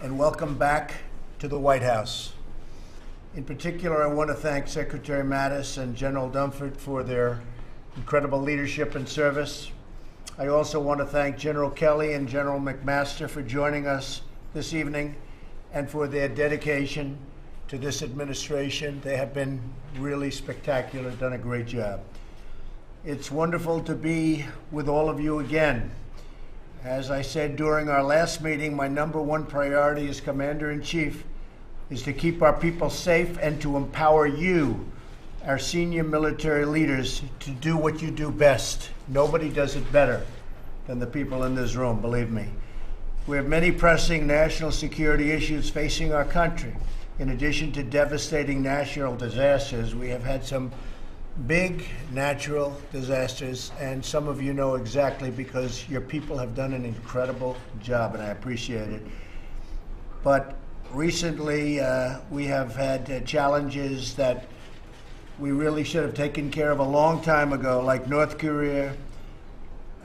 and welcome back to the White House. In particular, I want to thank Secretary Mattis and General Dunford for their incredible leadership and service. I also want to thank General Kelly and General McMaster for joining us this evening and for their dedication to this administration. They have been really spectacular, done a great job. It's wonderful to be with all of you again. As I said during our last meeting, my number one priority as Commander-in-Chief is to keep our people safe and to empower you, our senior military leaders, to do what you do best. Nobody does it better than the people in this room, believe me. We have many pressing national security issues facing our country. In addition to devastating natural disasters, we have had some big natural disasters, and some of you know exactly because your people have done an incredible job, and I appreciate it. But recently, we have had challenges that we really should have taken care of a long time ago, like North Korea,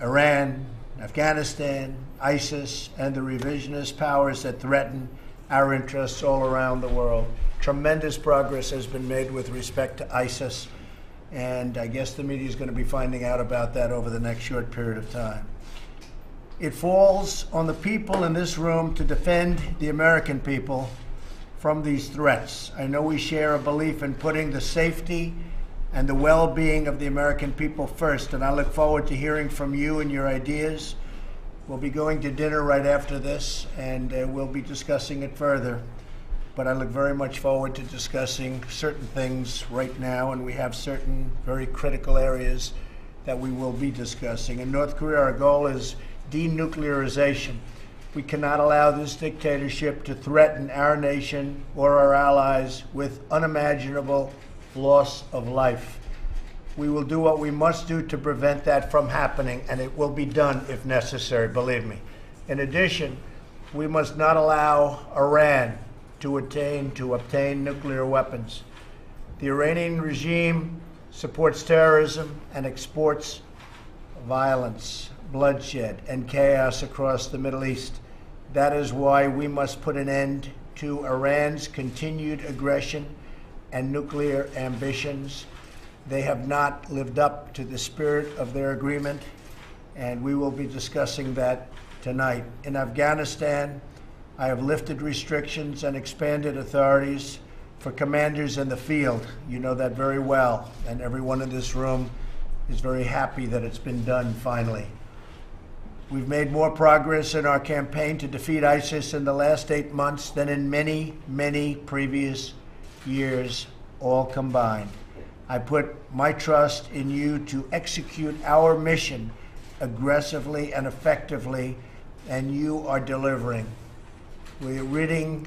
Iran, Afghanistan, ISIS, and the revisionist powers that threaten our interests all around the world. Tremendous progress has been made with respect to ISIS, and I guess the media is going to be finding out about that over the next short period of time. It falls on the people in this room to defend the American people from these threats. I know we share a belief in putting the safety and the well-being of the American people first, and I look forward to hearing from you and your ideas. We'll be going to dinner right after this, and we'll be discussing it further. But I look very much forward to discussing certain things right now, and we have certain very critical areas that we will be discussing. In North Korea, our goal is denuclearization. We cannot allow this dictatorship to threaten our nation or our allies with unimaginable loss of life. We will do what we must do to prevent that from happening, and it will be done if necessary, believe me. In addition, we must not allow Iran to obtain nuclear weapons. The Iranian regime supports terrorism and exports violence, bloodshed, and chaos across the Middle East. That is why we must put an end to Iran's continued aggression and nuclear ambitions. They have not lived up to the spirit of their agreement, and we will be discussing that tonight. In Afghanistan, I have lifted restrictions and expanded authorities for commanders in the field. You know that very well, and everyone in this room is very happy that it's been done finally. We've made more progress in our campaign to defeat ISIS in the last 8 months than in many, many previous years, all combined. I put my trust in you to execute our mission aggressively and effectively, and you are delivering. We're ridding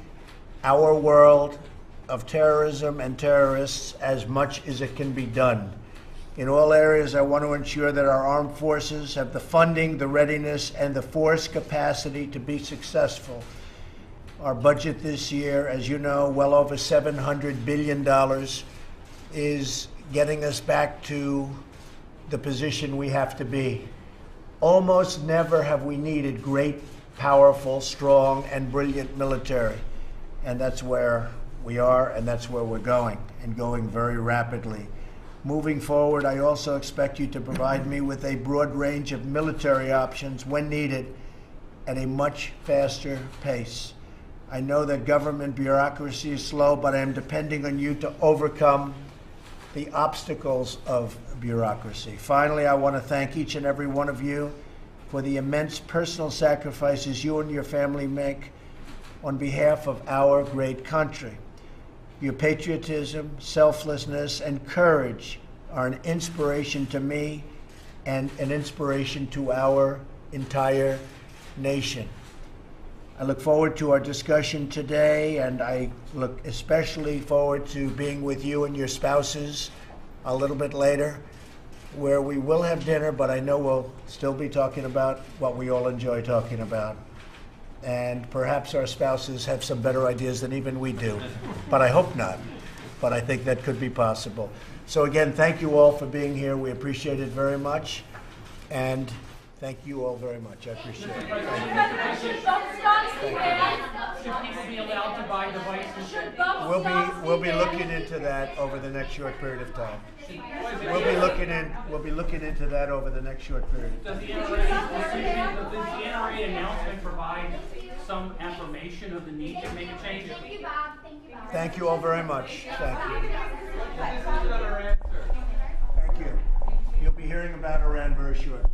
our world of terrorism and terrorists as much as it can be done. In all areas, I want to ensure that our armed forces have the funding, the readiness, and the force capacity to be successful. Our budget this year, as you know, well over $700 billion, is getting us back to the position we have to be. Almost never have we needed great, powerful, strong, and brilliant military. And that's where we are, and that's where we're going, and going very rapidly. Moving forward, I also expect you to provide me with a broad range of military options when needed at a much faster pace. I know that government bureaucracy is slow, but I am depending on you to overcome the obstacles of bureaucracy. Finally, I want to thank each and every one of you for the immense personal sacrifices you and your family make on behalf of our great country. Your patriotism, selflessness, and courage are an inspiration to me and an inspiration to our entire nation. I look forward to our discussion today, and I look especially forward to being with you and your spouses a little bit later, where we will have dinner, but I know we'll still be talking about what we all enjoy talking about. And perhaps our spouses have some better ideas than even we do, but I hope not. But I think that could be possible. So again, thank you all for being here. We appreciate it very much. And thank you all very much. I appreciate it. Should people be allowed to buy devices? We'll be looking into that over the next short period of time. We'll be looking into that over the next short period of time. Does the NRA announcement provide some affirmation of the need to make a change? Thank you, Bob. Thank you, Bob. Thank you all very much. Thank you. This is our answer. Thank you. You'll be hearing about Iran very shortly.